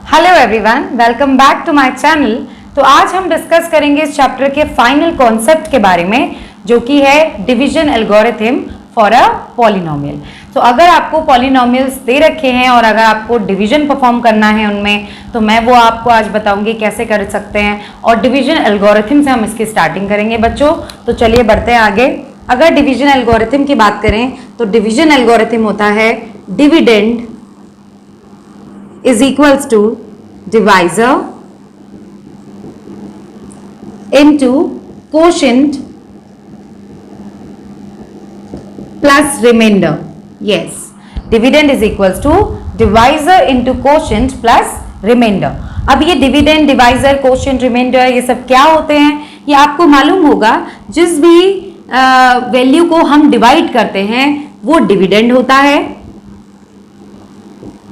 Hello everyone, welcome back to my channel. तो आज हम डिस्कस करेंगे इस चैप्टर के फाइनल कॉन्सेप्ट के बारे में, जो कि है division algorithm for a polynomial. तो अगर आपको पॉलिनोमियल्स दे रखे हैं और अगर आपको डिवीजन परफॉर्म करना है उनमें, तो मैं वो आपको आज बताऊंगी कैसे कर सकते हैं, और डिवीजन एल्गोरिथम से हम इसकी स्टार्टिंग करेंगे बच्चों। तो चलिए बढ़ते हैं आगे। अगर डिवीजन एल्गोरिथम की बात करें तो डिवीजन एल्गोरिथम होता है dividend is equals to divisor into quotient plus remainder. Yes, dividend is equals to divisor into quotient plus remainder. अब ये डिविडेंड, डिवाइजर, कोशेंट, रिमाइंडर ये सब क्या होते हैं, ये आपको मालूम होगा। जिस भी वैल्यू को हम डिवाइड करते हैं वो डिविडेंड होता है,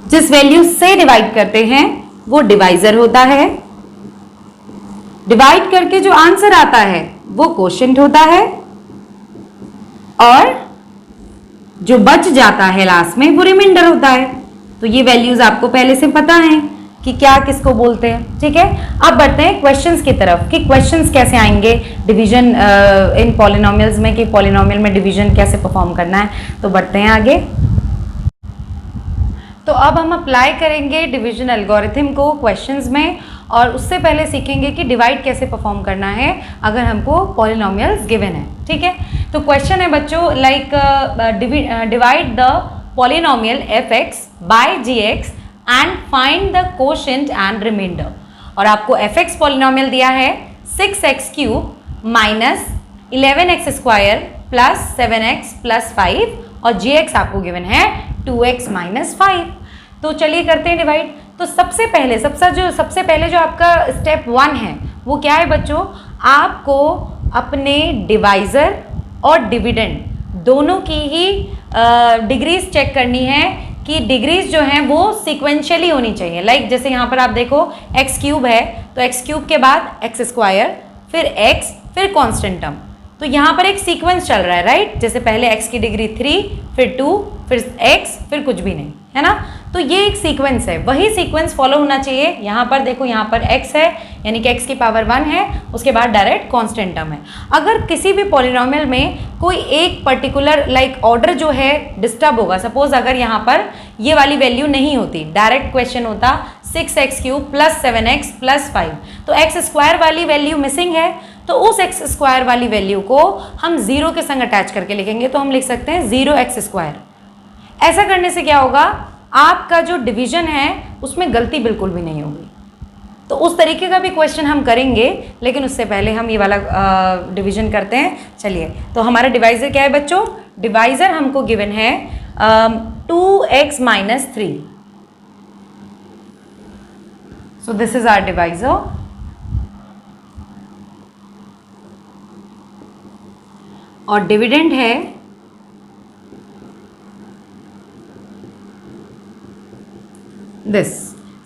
जिस वैल्यू से डिवाइड करते हैं वो डिवाइजर होता है, डिवाइड करके जो आंसर आता है वो कोशेंट होता है, और जो बच जाता है लास्ट में वो रिमाइंडर होता है। तो ये वैल्यूज आपको पहले से पता हैं कि क्या किसको बोलते हैं। ठीक है, अब बढ़ते हैं क्वेश्चंस की तरफ कि क्वेश्चंस कैसे आएंगे डिवीजन इन पॉलिनोमियल्स में, कि पॉलिनोमियल में डिवीजन कैसे परफॉर्म करना है। तो बढ़ते हैं आगे। तो अब हम अप्लाई करेंगे डिवीजन एल्गोरिथम को क्वेश्चंस में, और उससे पहले सीखेंगे कि डिवाइड कैसे परफॉर्म करना है अगर हमको पॉलिनोमियल्स गिवन है। ठीक है, तो क्वेश्चन है बच्चों like divide the polynomial f(x) by gx and find the quotient and remainder. और आपको f(x) पॉलिनोमियल दिया है 6x³ minus 11x² plus 7x plus 5, और gx आपको गिवन है 2x माइनस 5। तो चलिए करते हैं डिवाइड। तो सबसे पहले जो आपका स्टेप 1 है वो क्या है बच्चों, आपको अपने डिवाइजर और डिविडेंड दोनों की ही डिग्रीज चेक करनी है कि डिग्रीज जो हैं वो सीक्वेंशियली होनी चाहिए। लाइक जैसे यहाँ पर आप देखो x³ है तो x³ के बाद x², फिर x, फिर कांस्टेंट टर्म। तो यहाँ पर एक सीक्वेंस चल रहा है, राइट। जैसे पहले x की डिग्री 3, फिर 2, फिर x, फिर कुछ भी नहीं, है ना। तो ये एक सीक्वेंस है, वही सीक्वेंस फॉलो होना चाहिए। यहाँ पर देखो, यहाँ पर x है यानी कि x की पावर 1 है, उसके बाद डायरेक्ट कांस्टेंट टर्म है। अगर किसी भी पॉलिनोमियल में कोई एक पर्टिकुलर लाइक ऑर्डर जो है डिस्टर्ब होगा, सपोज अगर यहाँ पर ये वाली वैल्यू नहीं होती, डायरेक्ट क्वेश्चन होता 6x³ प्लस 7x प्लस 5, तो x² वाली वैल्यू मिसिंग है, तो उस x² वाली वैल्यू को हम 0 के संग अटैच करके लिखेंगे। तो हम लिख सकते हैं 0x²। ऐसा करने से क्या होगा, आपका जो डिवीजन है उसमें गलती बिल्कुल भी नहीं होगी। तो उस तरीके का भी क्वेश्चन हम करेंगे, लेकिन उससे पहले हम ये वाला डिवीजन करते हैं। चलिए, तो हमारा डिवाइजर क्या है बच्चों, डिवाइजर हमको गिवन है 2x minus 3। So this is our divisor, और डिविडेंड है this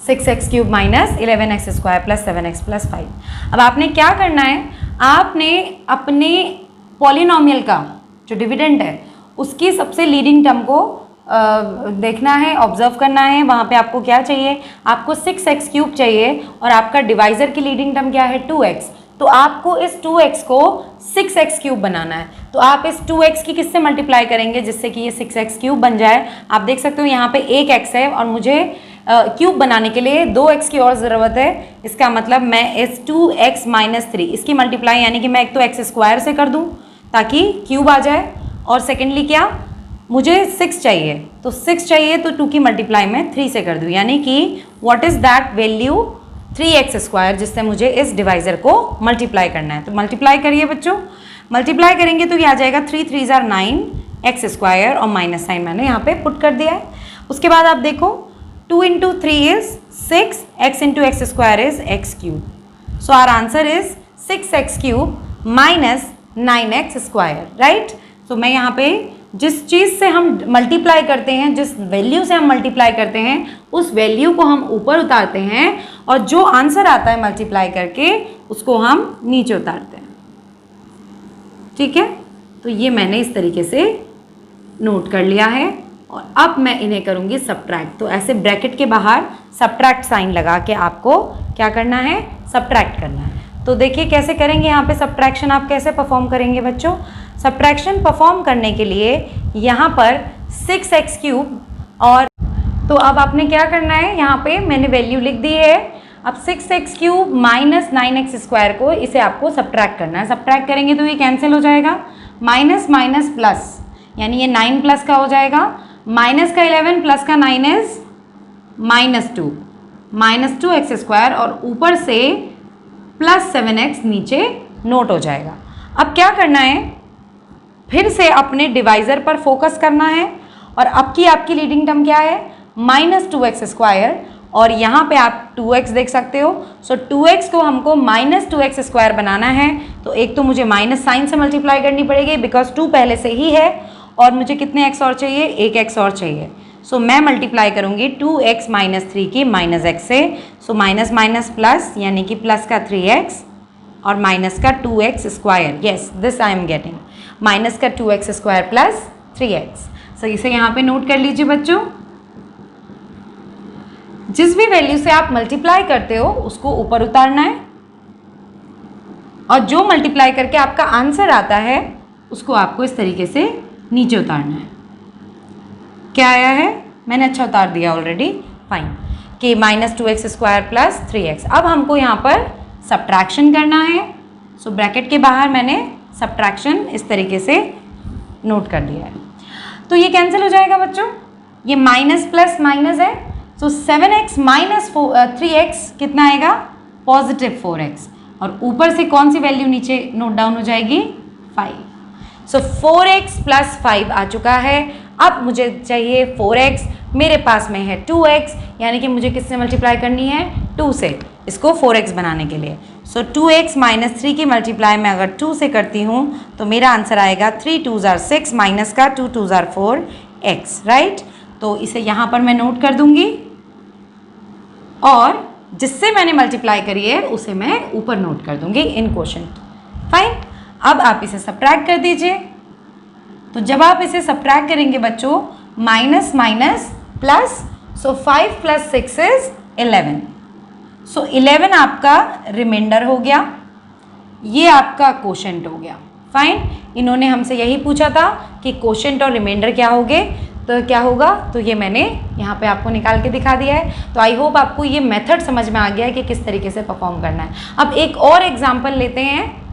6x³ minus 11x² plus 7x plus 5। अब आपने क्या करना है, आपने अपने पॉलिनोमियल का जो डिविडेंड है उसकी सबसे लीडिंग टर्म को देखना है, ऑब्जर्व करना है। वहाँ पे आपको क्या चाहिए, आपको 6x³ चाहिए, और आपका डिवाइजर की लीडिंग टर्म क्या है 2x। तो आपको इस 2x को 6x³ बनाना है। तो आप इस 2x की किससे मल्टीप्लाई करेंगे जिससे कि ये 6x³ बन जाए। आप देख सकते हो यहाँ पे एक x है और मुझे क्यूब बनाने के लिए 2x की और ज़रूरत है। इसका मतलब मैं इस 2x माइनस 3 इसकी मल्टीप्लाई, यानी कि मैं एक तो x² से कर दूँ ताकि क्यूब आ जाए, और सेकेंडली क्या, मुझे 6 चाहिए, तो 6 चाहिए तो 2 की मल्टीप्लाई मैं 3 से कर दूँ, यानी कि what is that value 3x², जिससे मुझे इस डिवाइजर को मल्टीप्लाई करना है। तो मल्टीप्लाई करिए बच्चों, मल्टीप्लाई करेंगे तो क्या आ जाएगा 3 3 are 9x², और माइनस साइन मैंने यहाँ पे पुट कर दिया है। उसके बाद आप देखो 2 into 3 is 6, x into x² is x³। So our answer is 6x³ minus 9x², right. तो मैं यहाँ पे जिस चीज़ से हम मल्टीप्लाई करते हैं, जिस वैल्यू से हम मल्टीप्लाई करते हैं, उस वैल्यू को हम ऊपर उतारते हैं, और जो आंसर आता है मल्टीप्लाई करके उसको हम नीचे उतारते हैं। ठीक है, तो ये मैंने इस तरीके से नोट कर लिया है। और अब मैं इन्हें करूँगी सब्ट्रैक्ट। तो ऐसे ब्रैकेट के बाहर सब्ट्रैक्ट साइन लगा के आपको क्या करना है, सब्ट्रैक्ट करना है। तो देखिए कैसे करेंगे यहाँ पे सब्ट्रैक्शन, आप कैसे परफॉर्म करेंगे बच्चों। सब्ट्रैक्शन परफॉर्म करने के लिए यहाँ पर 6x³ और तो अब आपने क्या करना है, यहाँ पे मैंने वैल्यू लिख दी है। अब 6x³ माइनस 9x² को इसे आपको सब्ट्रैक्ट करना है। सब्ट्रैक्ट करेंगे तो ये कैंसिल हो जाएगा, माइनस माइनस प्लस, यानी ये 9 प्लस का हो जाएगा, माइनस का 11 प्लस का 9 इज -2x² और ऊपर से प्लस 7x नीचे नोट हो जाएगा। अब क्या करना है, फिर से अपने डिवाइज़र पर फोकस करना है और अब की आपकी लीडिंग टर्म क्या है, -2x² और यहाँ पे आप 2x देख सकते हो। सो 2x को हमको -2x² बनाना है तो एक तो मुझे माइनस साइन से मल्टीप्लाई करनी पड़ेगी बिकॉज 2 पहले से ही है और मुझे कितने x और चाहिए, 1x और चाहिए। सो मैं मल्टीप्लाई करूँगी 2x - 3 की -x से। सो माइनस माइनस प्लस यानी कि प्लस का 3x और माइनस का 2x²। Yes this I am getting, minus का 2x² प्लस 3x। सो इसे यहाँ पे नोट कर लीजिए बच्चों। जिस भी वैल्यू से आप मल्टीप्लाई करते हो उसको ऊपर उतारना है और जो मल्टीप्लाई करके आपका आंसर आता है उसको आपको इस तरीके से नीचे उतारना है। क्या आया है, मैंने अच्छा उतार दिया ऑलरेडी, फाइन, कि -2x² प्लस 3x। अब हमको यहाँ पर सब्ट्रैक्शन करना है। सो ब्रैकेट के बाहर मैंने सब्ट्रैक्शन इस तरीके से नोट कर दिया है। तो ये कैंसिल हो जाएगा बच्चों, ये माइनस प्लस माइनस है। सो 7x - 3x कितना आएगा, +4x और ऊपर से कौन सी वैल्यू नीचे नोट डाउन हो जाएगी, 5। सो 4x प्लस 5 आ चुका है। अब मुझे चाहिए 4x, मेरे पास में है 2x, यानी कि मुझे किससे मल्टीप्लाई करनी है, 2 से, इसको 4x बनाने के लिए। सो 2x - 3 की मल्टीप्लाई मैं अगर 2 से करती हूँ तो मेरा आंसर आएगा 3 2 = 6 माइनस का 2 2 = 4x, राइट। तो इसे यहाँ पर मैं नोट कर दूँगी और जिससे मैंने मल्टीप्लाई करी है उसे मैं ऊपर नोट कर दूँगी इन क्वोशंट, फाइन। अब आप इसे सब्ट्रैक्ट कर दीजिए। तो जब आप इसे सब्ट्रैक्ट करेंगे बच्चों, minus minus plus, so 5 + 6 is 11। सो 11 आपका रिमाइंडर हो गया, ये आपका क्वोशंट हो गया, फाइन। इन्होंने हमसे यही पूछा था कि क्वोशंट और रिमाइंडर क्या होंगे, तो क्या होगा, तो ये मैंने यहाँ पे आपको निकाल के दिखा दिया है। तो आई होप आपको ये मेथड समझ में आ गया है कि किस तरीके से परफॉर्म करना है। अब एक और एग्जाम्पल लेते हैं।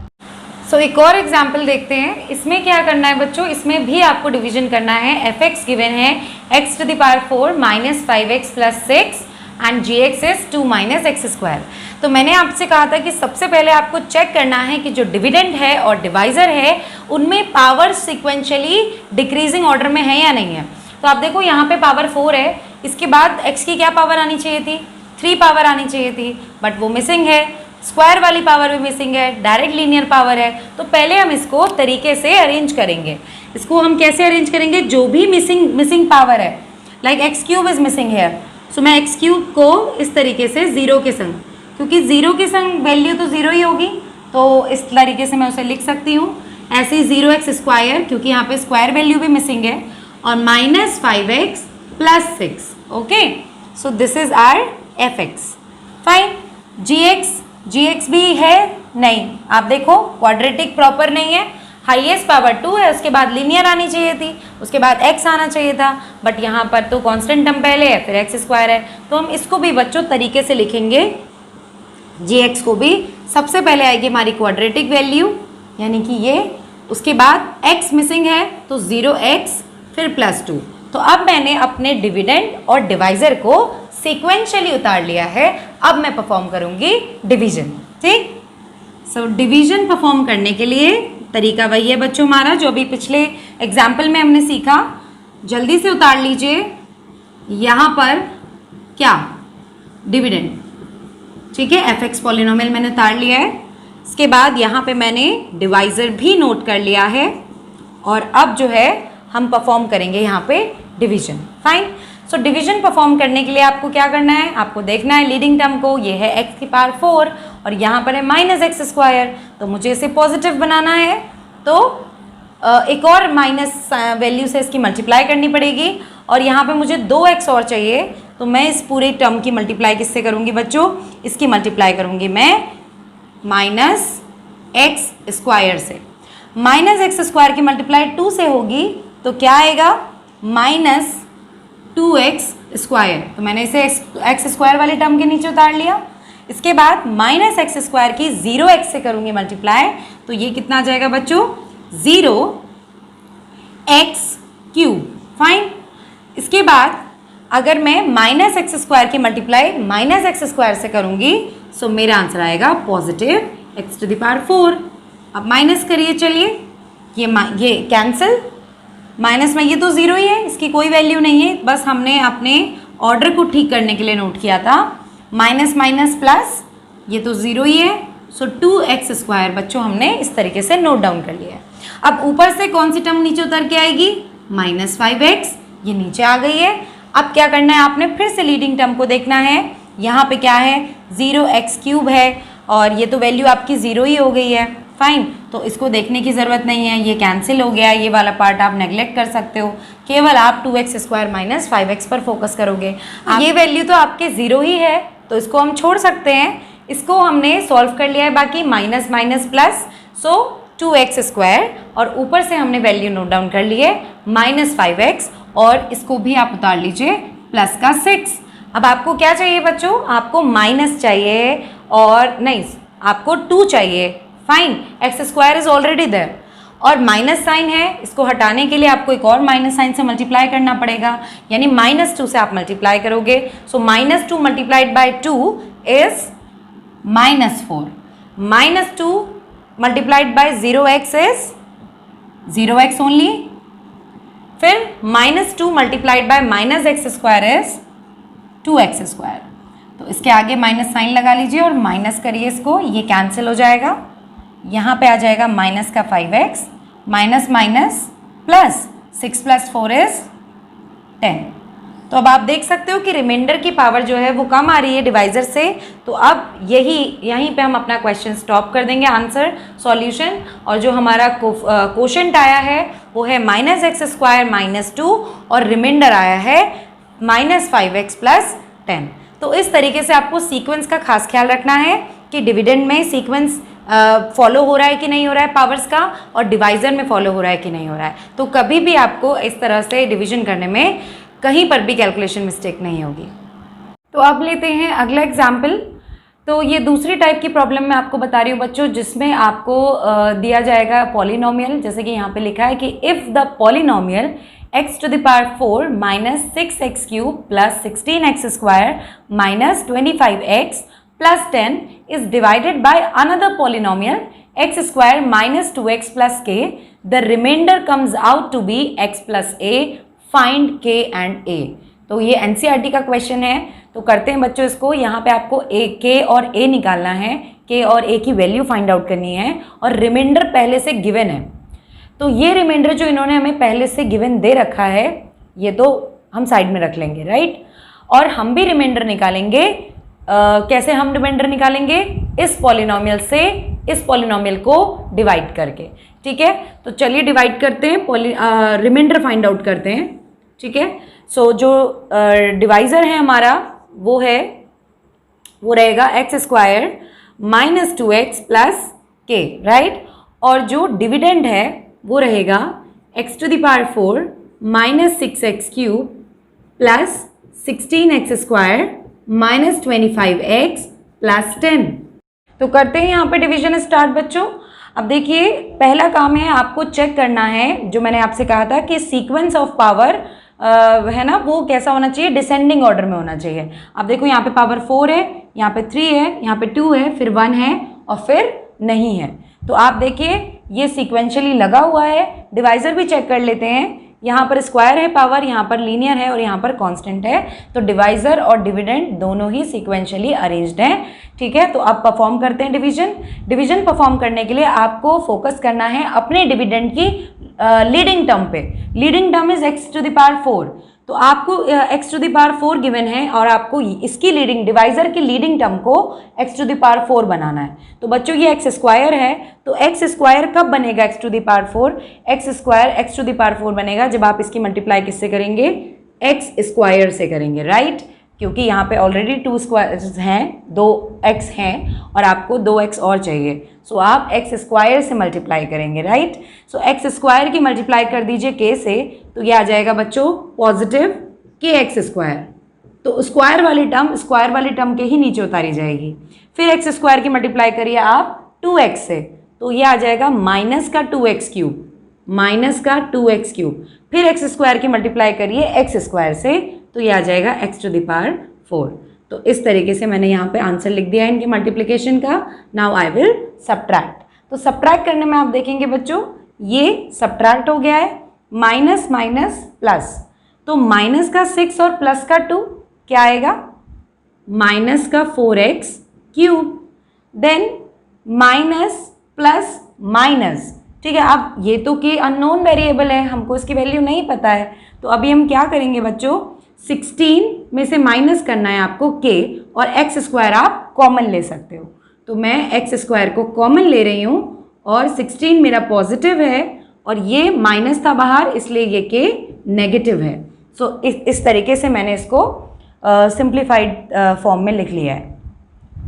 सो एक और एग्जाम्पल देखते हैं। इसमें क्या करना है बच्चों, इसमें भी आपको डिवीजन करना है। fx गिवन है x⁴ - 5x + 6 and gx is 2 - x²। तो मैंने आपसे कहा था कि सबसे पहले आपको चेक करना है कि जो डिविडेंड है और डिवाइज़र है उनमें पावर सिक्वेंशियली डिक्रीजिंग ऑर्डर में है या नहीं है। तो आप देखो यहाँ पे पावर 4 है, इसके बाद x की क्या पावर आनी चाहिए थी, 3 पावर आनी चाहिए थी, बट वो मिसिंग है। स्क्वायर वाली पावर भी मिसिंग है, डायरेक्ट लीनियर पावर है। तो पहले हम इसको तरीके से अरेंज करेंगे। इसको हम कैसे अरेंज करेंगे, जो भी मिसिंग पावर है, like x³ is missing here, so मैं x³ को इस तरीके से 0 के संग, क्योंकि 0 के संग वैल्यू तो 0 ही होगी, तो इस तरीके से मैं उसे लिख सकती हूँ। ऐसे ही 0x², क्योंकि यहाँ पे स्क्वायर वैल्यू भी मिसिंग है, और -5x + 6, okay. So this is our fx, fine. gx भी है नहीं, आप देखो क्वाड्रेटिक प्रॉपर नहीं है, हाईएस्ट पावर 2 है, उसके बाद लीनियर आनी चाहिए थी, उसके बाद x आना चाहिए था, बट यहाँ पर तो कांस्टेंट टर्म पहले है, फिर x² है। तो हम इसको भी बच्चों तरीके से लिखेंगे। gx को भी सबसे पहले आएगी हमारी क्वाड्रेटिक वैल्यू, यानी कि ये, उसके बाद x मिसिंग है तो 0x फिर +2। तो अब मैंने अपने डिविडेंड और डिवाइज़र को सीक्वेंशियली उतार लिया है। अब मैं परफॉर्म करूँगी डिवीजन, ठीक। सो डिवीजन परफॉर्म करने के लिए तरीका वही है बच्चों हमारा जो अभी पिछले एग्जाम्पल में हमने सीखा। जल्दी से उतार लीजिए यहाँ पर क्या, डिविडेंड, ठीक है। fx पॉलिनोमियल मैंने उतार लिया है। इसके बाद यहाँ पे मैंने डिवाइज़र भी नोट कर लिया है और अब जो है हम परफॉर्म करेंगे यहाँ पे division, fine. So division perform करने के लिए आपको क्या करना है, आपको देखना है लीडिंग टर्म को, ये है x⁴ और यहाँ पर है -x², तो मुझे इसे पॉजिटिव बनाना है। तो एक और माइनस वैल्यू से इसकी मल्टीप्लाई करनी पड़ेगी और यहाँ पे मुझे 2x और चाहिए, तो मैं इस पूरे टर्म की मल्टीप्लाई किससे करूँगी बच्चों, इसकी मल्टीप्लाई करूँगी मैं माइनस एक्स स्क्वायर से। माइनस एक्स स्क्वायर की मल्टीप्लाई 2 से होगी तो क्या आएगा, माइनस 2x स्क्वायर। तो मैंने इसे एक्स स्क्वायर वाले टर्म के नीचे उतार लिया। इसके बाद माइनस एक्स स्क्वायर की 0x से करूँगी मल्टीप्लाई, तो ये कितना आ जाएगा बच्चों, 0x क्यूब। फाइन। इसके बाद अगर मैं माइनस एक्स स्क्वायर की मल्टीप्लाई माइनस एक्स स्क्वायर से करूँगी सो मेरा आंसर आएगा positive x to the power 4। अब माइनस करिए, चलिए ये कैंसिल, माइनस में ये तो 0 ही है, इसकी कोई वैल्यू नहीं है, बस हमने अपने ऑर्डर को ठीक करने के लिए नोट किया था। माइनस माइनस प्लस, ये तो 0 ही है, सो 2x स्क्वायर बच्चों हमने इस तरीके से नोट डाउन कर लिया है। अब ऊपर से कौन सी टर्म नीचे उतर के आएगी, माइनस 5x, ये नीचे आ गई है। अब क्या करना है, आपने फिर से लीडिंग टर्म को देखना है। यहाँ पे क्या है, 0x क्यूब है और ये तो वैल्यू आपकी 0 ही हो गई है। फाइन, तो इसको देखने की ज़रूरत नहीं है, ये कैंसिल हो गया, ये वाला पार्ट आप नेगलेक्ट कर सकते हो, केवल आप 2x स्क्वायर माइनस 5x पर फोकस करोगे। ये वैल्यू तो आपके 0 ही है तो इसको हम छोड़ सकते हैं, इसको हमने सॉल्व कर लिया है। बाकी माइनस माइनस प्लस, सो 2x स्क्वायर और ऊपर से हमने वैल्यू नोट डाउन कर लिए माइनस 5x और इसको भी आप उतार लीजिए प्लस का 6। अब आपको क्या चाहिए बच्चों, आपको माइनस चाहिए और नहीं, आपको 2 चाहिए। Fine, x square is already there और माइनस साइन है, इसको हटाने के लिए आपको एक और माइनस साइन से मल्टीप्लाई करना पड़ेगा, यानी -2 से आप मल्टीप्लाई करोगे। सो -2 multiplied by 2 is -4, -2 multiplied by 0x is 0x only, फिर -2 multiplied by -x square is 2x square. तो इसके आगे माइनस साइन लगा लीजिए और माइनस करिए इसको, ये कैंसिल हो जाएगा। यहाँ पे आ जाएगा माइनस का 5x, minus minus plus 6 + 4 is 10। तो अब आप देख सकते हो कि रिमाइंडर की पावर जो है वो कम आ रही है डिवाइजर से। तो अब यहीं पे हम अपना क्वेश्चन स्टॉप कर देंगे, आंसर सॉल्यूशन। और जो हमारा क्वोशंट आया है वो है -x स्क्वायर -2 और रिमाइंडर आया है -5x + 10। तो इस तरीके से आपको सीक्वेंस का खास ख्याल रखना है कि डिविडेंड में सीक्वेंस फॉलो हो रहा है कि नहीं हो रहा है पावर्स का, और डिवाइज़र में फॉलो हो रहा है कि नहीं हो रहा है। तो कभी भी आपको इस तरह से डिवीजन करने में कहीं पर भी कैलकुलेशन मिस्टेक नहीं होगी। तो अब लेते हैं अगला एग्जाम्पल। तो ये दूसरी टाइप की प्रॉब्लम मैं आपको बता रही हूँ बच्चों, जिसमें आपको दिया जाएगा पॉलिनोमियल, जैसे कि यहाँ पे लिखा है कि if the polynomial x to the power 4 minus 6x cube plus 16x square minus 25x plus 10 is divided by another polynomial x square minus 2x plus k, the remainder comes out to be x plus a, find k and a। तो ये NCERT का question है, तो करते हैं बच्चों इसको। यहाँ पे आपको k और a निकालना है, k और a की वैल्यू फाइंड आउट करनी है और रिमाइंडर पहले से गिवन है। तो ये रिमाइंडर जो इन्होंने हमें पहले से गिवन दे रखा है ये तो हम साइड में रख लेंगे, राइट। और हम भी रिमाइंडर निकालेंगे। कैसे हम रिमाइंडर निकालेंगे, इस पॉलिनोमियल से इस पॉलिनोमियल को डिवाइड करके, ठीक है। तो चलिए डिवाइड करते हैं, रिमाइंडर फाइंड आउट करते हैं, ठीक है। सो जो डिवाइज़र है हमारा वो रहेगा x square -2x plus k, right. और जो डिविडेंड है वो रहेगा x to the power 4 -6x cube plus 16x square -25x plus 10। तो करते हैं यहाँ पे डिवीजन स्टार्ट बच्चों। अब देखिए पहला काम है आपको चेक करना है, जो मैंने आपसे कहा था कि सीक्वेंस ऑफ पावर है ना, वो कैसा होना चाहिए, डिसेंडिंग ऑर्डर में होना चाहिए। अब देखो यहाँ पे पावर 4 है, यहाँ पे 3 है, यहाँ पे 2 है, फिर 1 है और फिर नहीं है। तो आप देखिए ये सीक्वेंशियली लगा हुआ है। डिवाइज़र भी चेक कर लेते हैं, यहाँ पर स्क्वायर है पावर, यहाँ पर लीनियर है और यहाँ पर कांस्टेंट है। तो डिवाइज़र और डिविडेंड दोनों ही सीक्वेंशियली अरेंज्ड हैं, ठीक है। तो अब परफॉर्म करते हैं डिवीजन परफॉर्म करने के लिए आपको फोकस करना है अपने डिविडेंड की लीडिंग टर्म पे। Leading term is x to the power 4, तो आपको x to the power 4 given है और आपको इसकी लीडिंग डिवाइजर की लीडिंग टर्म को x टू द पावर 4 बनाना है। तो बच्चों ये x स्क्वायर है, तो x स्क्वायर कब बनेगा x to the power 4? x square x to the power 4 बनेगा जब आप इसकी मल्टीप्लाई किससे करेंगे? x स्क्वायर से करेंगे, राइट? क्योंकि यहाँ पे ऑलरेडी 2 स्क्वायर्स हैं, 2x हैं और आपको 2x और चाहिए, सो आप x स्क्वायर से मल्टीप्लाई करेंगे, राइट? सो x स्क्वायर की मल्टीप्लाई कर दीजिए k से, तो ये आ जाएगा बच्चों पॉजिटिव kx स्क्वायर। तो स्क्वायर वाली टर्म के ही नीचे उतारी जाएगी। फिर x स्क्वायर की मल्टीप्लाई करिए आप 2x से, तो ये आ जाएगा माइनस का 2x क्यूब। फिर x स्क्वायर की मल्टीप्लाई करिए x स्क्वायर से, तो ये आ जाएगा x टू द पावर 4। तो इस तरीके से मैंने यहाँ पे आंसर लिख दिया है इनकी मल्टीप्लिकेशन का। Now I will subtract. तो सब्ट्रैक्ट करने में आप देखेंगे बच्चों ये सब्ट्रैक्ट हो गया है, माइनस माइनस प्लस, तो माइनस का 6 और प्लस का 2 क्या आएगा? माइनस का 4x cube, then minus plus minus, ठीक है। अब ये तो कि अननोन वेरिएबल है, हमको इसकी वैल्यू नहीं पता है, तो अभी हम क्या करेंगे बच्चों? 16 में से माइनस करना है आपको k, और x स्क्वायर आप कॉमन ले सकते हो। तो मैं x स्क्वायर को कॉमन ले रही हूँ और 16 मेरा पॉजिटिव है और ये माइनस था बाहर, इसलिए ये k नेगेटिव है। सो इस तरीके से मैंने इसको सिंप्लीफाइड फॉर्म में लिख लिया है।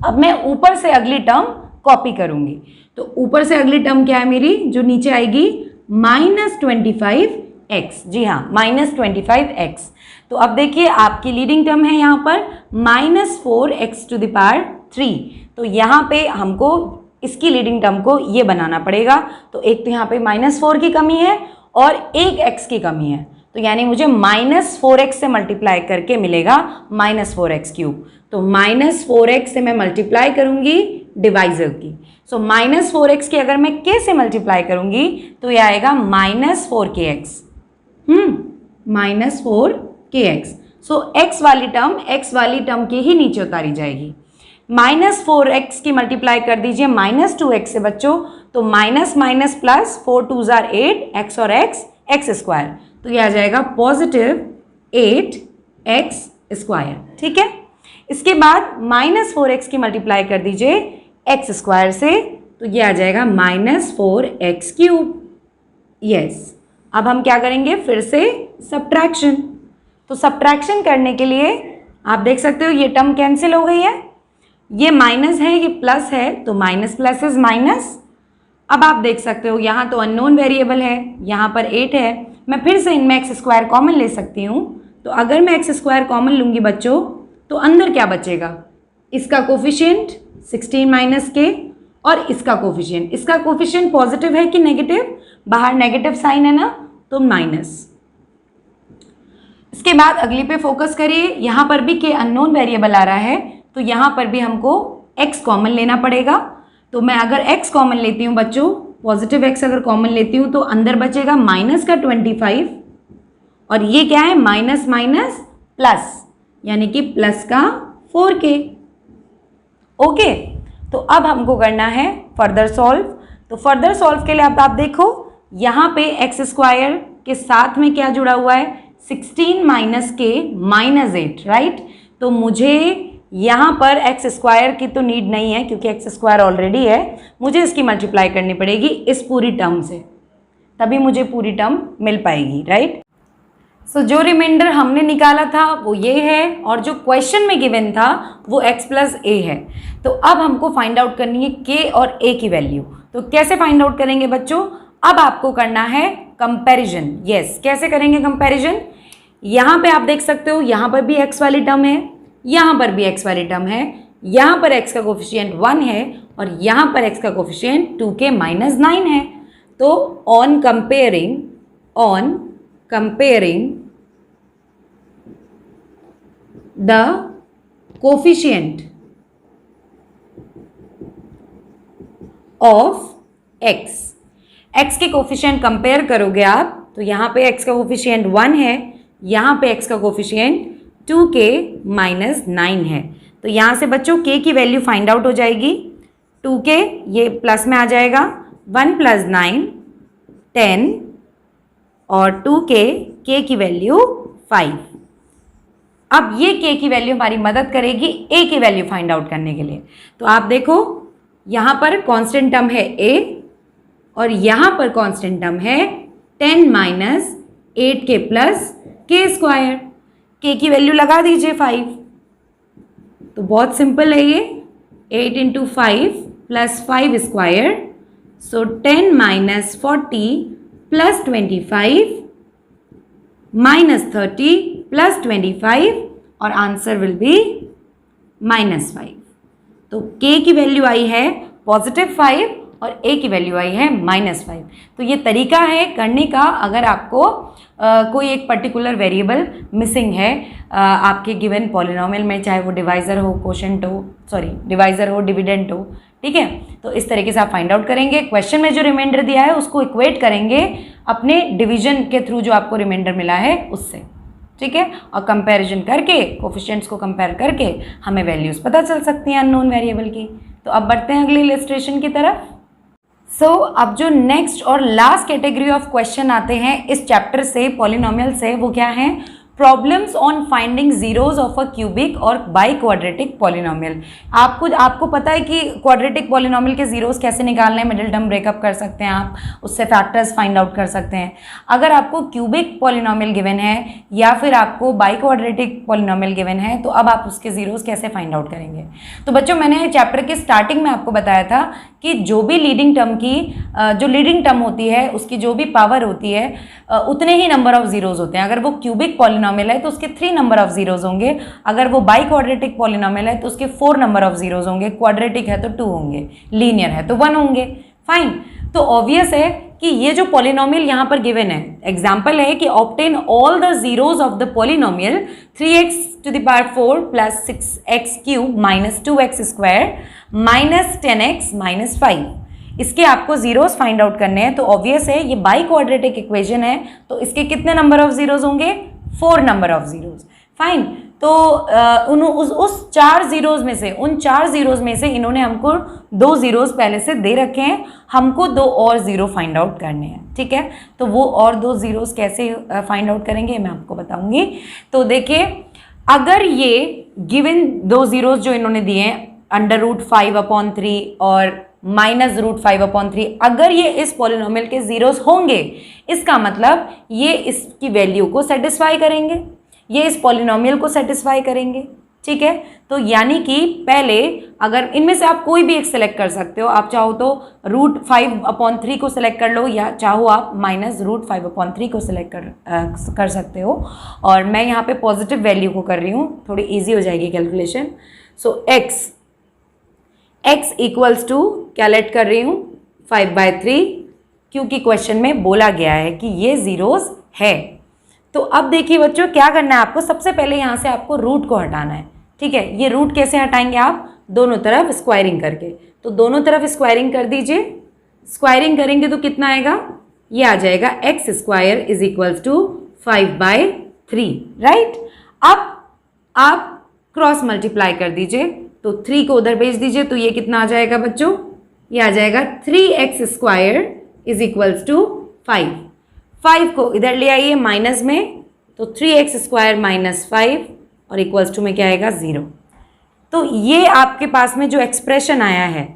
अब मैं ऊपर से अगली टर्म कॉपी करूँगी। तो ऊपर से अगली टर्म क्या है मेरी जो नीचे आएगी? -25x। जी हाँ, -25x। तो अब देखिए आपकी लीडिंग टर्म है यहाँ पर -4x टू द पावर 3। तो यहाँ पे हमको इसकी लीडिंग टर्म को ये बनाना पड़ेगा। तो एक तो यहाँ पे -4 की कमी है और एक x की कमी है, तो यानी मुझे -4x से मल्टीप्लाई करके मिलेगा -4x क्यूब। तो -4x से मैं मल्टीप्लाई करूँगी डिवाइजर की। सो -4x की अगर मैं k से मल्टीप्लाई करूँगी तो ये आएगा -4kx, -4kx। सो x वाली टर्म के ही नीचे उतारी जाएगी। -4x की मल्टीप्लाई कर दीजिए -2x से बच्चों, तो minus minus plus 4 2 jar 8, x और x स्क्वायर, तो ये आ जाएगा पॉजिटिव 8x स्क्वायर, ठीक है। इसके बाद -4x की मल्टीप्लाई कर दीजिए x स्क्वायर से, तो ये आ जाएगा -4x क्यूब। यस, अब हम क्या करेंगे? फिर से सब्ट्रैक्शन। तो सब्ट्रैक्शन करने के लिए आप देख सकते हो ये टर्म कैंसिल हो गई है, ये माइनस है ये प्लस है, तो माइनस प्लस इज माइनस। अब आप देख सकते हो यहाँ तो अननोन वेरिएबल है, यहाँ पर 8 है, मैं फिर से इनमें x स्क्वायर कॉमन ले सकती हूँ। तो अगर मैं x स्क्वायर कॉमन लूँगी बच्चों, तो अंदर क्या बचेगा? इसका कोफिशिएंट 16 - k और इसका कोफिशिएंट पॉजिटिव है कि नेगेटिव? बाहर नेगेटिव साइन है ना, तो माइनस। इसके बाद अगली पे फोकस करिए, यहाँ पर भी k अननोन वेरिएबल आ रहा है, तो यहाँ पर भी हमको x कॉमन लेना पड़ेगा। तो मैं अगर x कॉमन लेती हूँ बच्चों, पॉजिटिव x अगर कॉमन लेती हूँ, तो अंदर बचेगा -25 और ये क्या है? माइनस माइनस प्लस, यानी कि प्लस का 4k। ओके, तो अब हमको करना है फर्दर सॉल्व। तो फर्दर सॉल्व के लिए अब आप देखो यहाँ पे x स्क्वायर के साथ में क्या जुड़ा हुआ है? 16 - k -8, राइट। तो मुझे यहाँ पर x स्क्वायर की तो नीड नहीं है क्योंकि x स्क्वायर ऑलरेडी है, मुझे इसकी मल्टीप्लाई करनी पड़ेगी इस पूरी टर्म से, तभी मुझे पूरी टर्म मिल पाएगी, राइट। सो जो रिमाइंडर हमने निकाला था वो ये है, और जो क्वेश्चन में गिवन था वो x + a है। तो अब हमको फाइंड आउट करनी है k और a की वैल्यू। तो कैसे फाइंड आउट करेंगे बच्चों? अब आपको करना है कंपैरिजन। यस, कैसे करेंगे कंपैरिजन? यहाँ पे आप देख सकते हो यहाँ पर भी x वाली टर्म है, यहाँ पर भी x वाली टर्म है, यहाँ पर x का कोफिशिएंट 1 है और यहाँ पर x का कोफिशिएंट 2k - 9 है। तो on comparing the coefficient of x के कोफिशिएंट कंपेयर करोगे आप, तो यहाँ पे x का कोफिशिएंट 1 है, यहाँ पे x का कोफिशिएंट 2k - 9 है। तो यहाँ से बच्चों k की वैल्यू फाइंड आउट हो जाएगी। 2k ये प्लस में आ जाएगा, 1 + 9 10 और 2k, k की वैल्यू 5। अब ये k की वैल्यू हमारी मदद करेगी a की वैल्यू फाइंड आउट करने के लिए। तो आप देखो यहाँ पर कांस्टेंट टर्म है a और यहाँ पर कांस्टेंट टर्म है 10 minus 8k plus k square. k की वैल्यू लगा दीजिए 5। तो बहुत सिंपल है ये, 8 इंटू 5 प्लस 5 स्क्वायर, सो 10 माइनस 40 प्लस 25 माइनस 30 प्लस 25 और आंसर विल बी -5। तो k की वैल्यू आई है +5 और a की वैल्यू आई है -5। तो ये तरीका है करने का अगर आपको कोई एक पर्टिकुलर वेरिएबल मिसिंग है आपके गिवन पॉलिनोमियल में, चाहे वो डिवाइज़र हो, कोशेंट हो, डिवाइज़र हो, डिविडेंट हो, ठीक है। तो इस तरीके से आप फाइंड आउट करेंगे। क्वेश्चन में जो रिमाइंडर दिया है उसको इक्वेट करेंगे अपने डिवीजन के थ्रू जो आपको रिमाइंडर मिला है उससे, ठीक है। और कंपैरिजन करके, कोफिशिएंट्स को कंपेयर करके हमें वैल्यूज़ पता चल सकती हैं अननोन वेरिएबल की। तो अब बढ़ते हैं अगली इलस्ट्रेशन की तरफ। अब जो नेक्स्ट और लास्ट कैटेगरी ऑफ क्वेश्चन आते हैं इस चैप्टर से, पॉलिनोमियल से, वो क्या है? Problems on finding zeros of a cubic और बाई क्वाड्रेटिक पॉलिनोमियल। आपको पता है कि क्वाड्रेटिक पॉलिनोमियल के जीरोज कैसे निकालने हैं, मिडिल टर्म ब्रेकअप कर सकते हैं आप, उससे फैक्टर्स फाइंड आउट कर सकते हैं। अगर आपको क्यूबिक पॉलिनोमियल गिवन है या फिर आपको बाई क्वाड्रेटिक पॉलिनोमियल गिवन है तो अब आप उसके जीरोज कैसे फाइंड आउट करेंगे? तो बच्चों मैंने चैप्टर के स्टार्टिंग में आपको बताया था कि जो भी लीडिंग टर्म की जो लीडिंग टर्म होती है उसकी जो भी पावर होती है उतने ही नंबर ऑफ जीरोज होते हैं। अगर वो क्यूबिक पॉलिनोमियल है तो उसके 3 नंबर ऑफ जीरोज होंगे, अगर वो बाई क्वाड्रेटिक पॉलिनोमियल है तो उसके 4 नंबर ऑफ जीरोज होंगे, क्वाड्रेटिक है तो 2 होंगे, लीनियर है तो 1 होंगे। फाइन। तो ऑब्वियस है कि ये जो पॉलिनोमियल यहाँ पर गिवन है, एग्जाम्पल है कि obtain all the zeros of the polynomial 3x⁴ plus 6x³ minus 2x² minus 10x minus 5। इसके आपको जीरोस फाइंड आउट करने हैं। तो ऑब्वियस है ये बाई क्वाड्रेटिक इक्वेशन है तो इसके कितने नंबर ऑफ जीरोस होंगे? 4 नंबर ऑफ जीरोस। फाइन। तो उस 4 जीरोज में से, उन 4 जीरोज में से इन्होंने हमको 2 जीरोज पहले से दे रखे हैं, हमको 2 और जीरो फाइंड आउट करने हैं, ठीक है। तो वो और 2 जीरोज कैसे फाइंड आउट करेंगे मैं आपको बताऊंगी। तो देखिए, अगर ये गिवन 2 जीरोज जो इन्होंने दिए हैं √5/3 और -√5/3, अगर ये इस पॉलिनोमियल के जीरोस होंगे इसका मतलब ये इसकी वैल्यू को सेटिस्फाई करेंगे, ये इस पॉलिनोमियल को सेटिस्फाई करेंगे, ठीक है। तो यानी कि पहले अगर इनमें से आप कोई भी एक सिलेक्ट कर सकते हो, आप चाहो तो √5/3 को सिलेक्ट कर लो या चाहो आप -√5/3 को सिलेक्ट कर सकते हो। और मैं यहाँ पे पॉजिटिव वैल्यू को कर रही हूँ, थोड़ी ईजी हो जाएगी calculation. So x equals to क्या लेट कर रही हूँ 5/3, क्योंकि क्वेश्चन में बोला गया है कि ये जीरोस है। तो अब देखिए बच्चों क्या करना है आपको, सबसे पहले यहाँ से आपको रूट को हटाना है, ठीक है। ये रूट कैसे हटाएंगे आप? दोनों तरफ स्क्वायरिंग करके। तो दोनों तरफ स्क्वायरिंग कर दीजिए। स्क्वायरिंग करेंगे तो कितना आएगा? ये आ जाएगा x² is equals to 5/3, right. अब आप क्रॉस मल्टीप्लाई कर दीजिए, तो 3 को उधर भेज दीजिए, तो ये कितना आ जाएगा बच्चों? ये आ जाएगा 3x² इज इक्वल्स टू 5। 5 को इधर ले आइए माइनस में, तो 3x² माइनस 5 और इक्वल्स टू में क्या आएगा? 0। तो ये आपके पास में जो एक्सप्रेशन आया है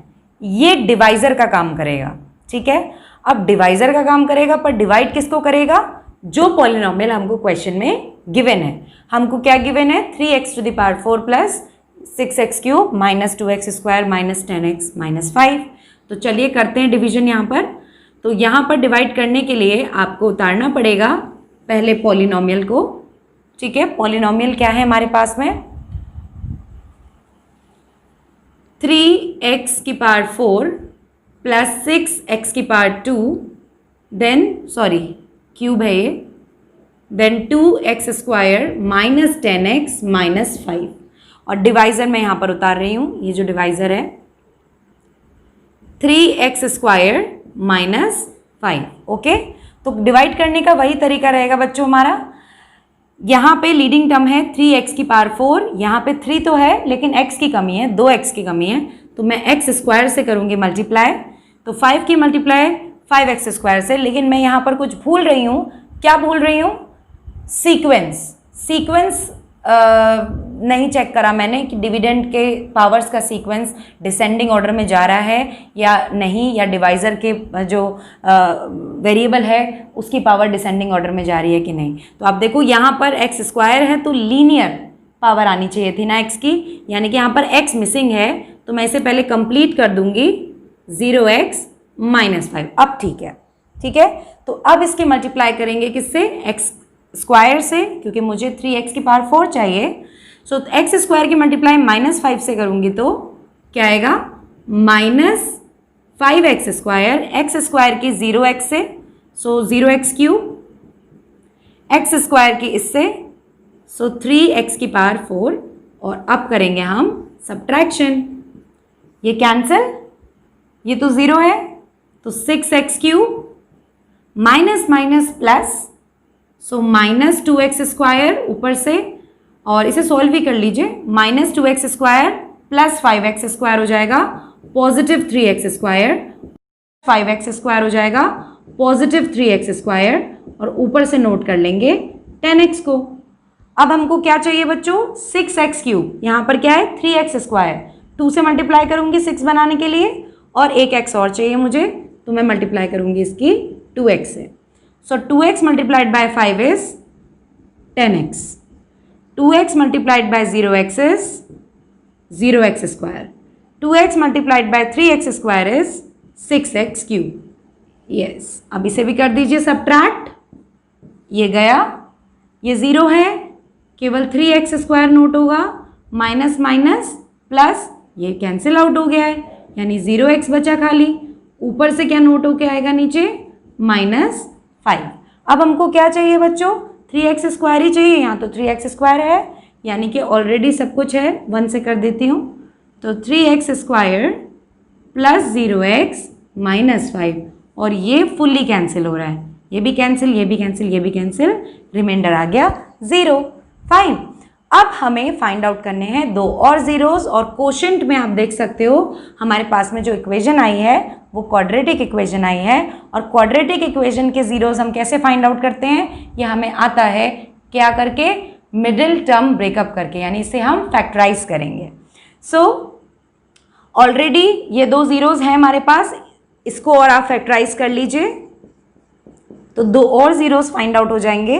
ये डिवाइज़र का काम करेगा, ठीक है। अब डिवाइज़र का काम करेगा पर डिवाइड किसको करेगा? जो पॉलिनोमियल हमको क्वेश्चन में गिवन है। हमको क्या गिवन है? 3x⁴ plus 6x³ minus 2x² minus 10x minus 5। तो चलिए करते हैं डिवीजन यहाँ पर। तो यहाँ पर डिवाइड करने के लिए आपको उतारना पड़ेगा पहले पॉलिनोमियल को, ठीक है। पॉलिनोमियल क्या है हमारे पास में? 3x⁴ plus 6x⁴, then cube है ये, then 2x² minus 10x minus 5। और डिवाइज़र मैं यहाँ पर उतार रही हूँ, ये जो डिवाइज़र है 3x² माइनस 5, ओके। तो डिवाइड करने का वही तरीका रहेगा बच्चों हमारा। यहाँ पे लीडिंग टर्म है 3x⁴, यहाँ पे 3 तो है लेकिन x की कमी है, 2x की कमी है, तो मैं x² से करूँगी मल्टीप्लाई। तो 5 की मल्टीप्लाई 5x² से, लेकिन मैं यहाँ पर कुछ भूल रही हूँ। क्या भूल रही हूँ? सीक्वेंस। सीक्वेंस नहीं चेक करा मैंने कि डिविडेंड के पावर्स का सीक्वेंस डिसेंडिंग ऑर्डर में जा रहा है या नहीं, या डिवाइज़र के जो वेरिएबल है उसकी पावर डिसेंडिंग ऑर्डर में जा रही है कि नहीं। तो आप देखो यहाँ पर एक्स स्क्वायर है तो लीनियर पावर आनी चाहिए थी ना एक्स की, यानी कि यहाँ पर एक्स मिसिंग है तो मैं इसे पहले कंप्लीट कर दूंगी 0x - 5। अब ठीक है, ठीक है। तो अब इसके मल्टीप्लाई करेंगे किससे, एक्स स्क्वायर से, क्योंकि मुझे 3x की पावर 4 चाहिए। सो एक्स स्क्वायर की मल्टीप्लाई -5 से करूंगी तो क्या आएगा, -5x स्क्वायर, एक्स स्क्वायर की 0x से, सो 0x³ एक्स स्क्वायर की इससे, सो 3x की पावर 4। और अब करेंगे हम सब्ट्रैक्शन, ये कैंसिल, ये तो 0 है तो 6x³ माइनस माइनस प्लस, सो -2x स्क्वायर ऊपर से, और इसे सॉल्व भी कर लीजिए, -2x square plus 5x square हो जाएगा positive 3x square, 5x square हो जाएगा पॉजिटिव 3x स्क्वायर, और ऊपर से नोट कर लेंगे 10x को। अब हमको क्या चाहिए बच्चों, 6x³, यहाँ पर क्या है 3x स्क्वायर, 2 से मल्टीप्लाई करूँगी 6 बनाने के लिए, और एक x और चाहिए मुझे तो मैं मल्टीप्लाई करूँगी इसकी 2x से। सो 2x multiplied by 5 is 10x, 2x multiplied by 0x is 0x square, 2x multiplied by 3x square is 6x³। Yes, अब इसे भी कर दीजिए सब्ट्रैक्ट, ये गया, ये 0 है, केवल 3x स्क्वायर नोट होगा, माइनस माइनस प्लस, ये कैंसिल आउट हो गया है, यानी 0x बचा खाली, ऊपर से क्या नोट होके आएगा नीचे, -5। अब हमको क्या चाहिए बच्चों, 3x स्क्वायर ही चाहिए, यहाँ तो 3x स्क्वायर है, यानी कि ऑलरेडी सब कुछ है, 1 से कर देती हूँ, तो 3x स्क्वायर प्लस 0x -5, और ये फुल्ली कैंसिल हो रहा है, ये भी कैंसिल, ये भी कैंसिल, ये भी कैंसिल, रिमाइंडर आ गया 0। फाइन, अब हमें फाइंड आउट करने हैं 2 और जीरोस, और कोशेंट में आप देख सकते हो हमारे पास में जो इक्वेशन आई है वो क्वाड्रेटिक इक्वेशन आई है, और क्वाड्रेटिक इक्वेशन के जीरोस हम कैसे फाइंड आउट करते हैं, ये हमें आता है क्या करके, मिडिल टर्म ब्रेकअप करके, यानी इसे हम फैक्टराइज करेंगे। सो ऑलरेडी ये 2 जीरोस हैं हमारे पास, इसको और आप फैक्टराइज कर लीजिए तो 2 और जीरोस फाइंड आउट हो जाएंगे।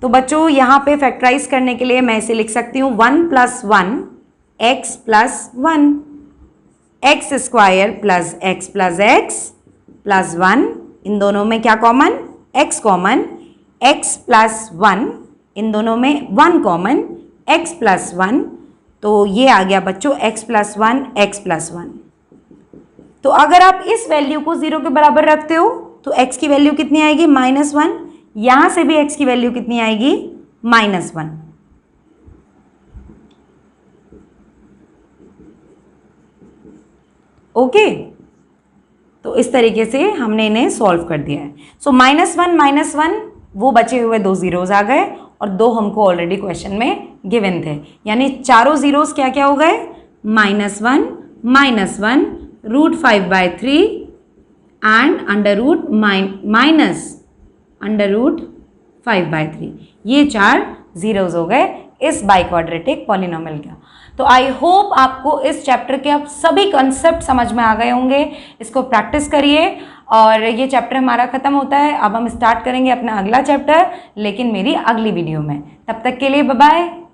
तो बच्चों यहाँ पे फैक्टराइज करने के लिए मैं इसे लिख सकती हूँ 1 + 1 x + 1, x square plus x + 1, इन दोनों में क्या कॉमन, x कॉमन, x + 1, इन दोनों में 1 कॉमन, x + 1, तो ये आ गया बच्चों x + 1 x + 1। तो अगर आप इस वैल्यू को 0 के बराबर रखते हो तो x की वैल्यू कितनी आएगी, -1, यहाँ से भी x की वैल्यू कितनी आएगी, -1। ओके, तो इस तरीके से हमने इन्हें सॉल्व कर दिया है। सो -1 वो बचे हुए 2 जीरोस आ गए, और 2 हमको ऑलरेडी क्वेश्चन में गिवन थे, यानी चारों जीरोस क्या क्या हो गए, -1 √5/3 एंड √5/3, ये 4 जीरोस हो गए इस बाइक्वाड्रेटिक पॉलिनोमियल का। तो आई होप आपको इस चैप्टर के अब सभी कॉन्सेप्ट समझ में आ गए होंगे। इसको प्रैक्टिस करिए, और ये चैप्टर हमारा ख़त्म होता है। अब हम स्टार्ट करेंगे अपना अगला चैप्टर, लेकिन मेरी अगली वीडियो में। तब तक के लिए बाय बाय।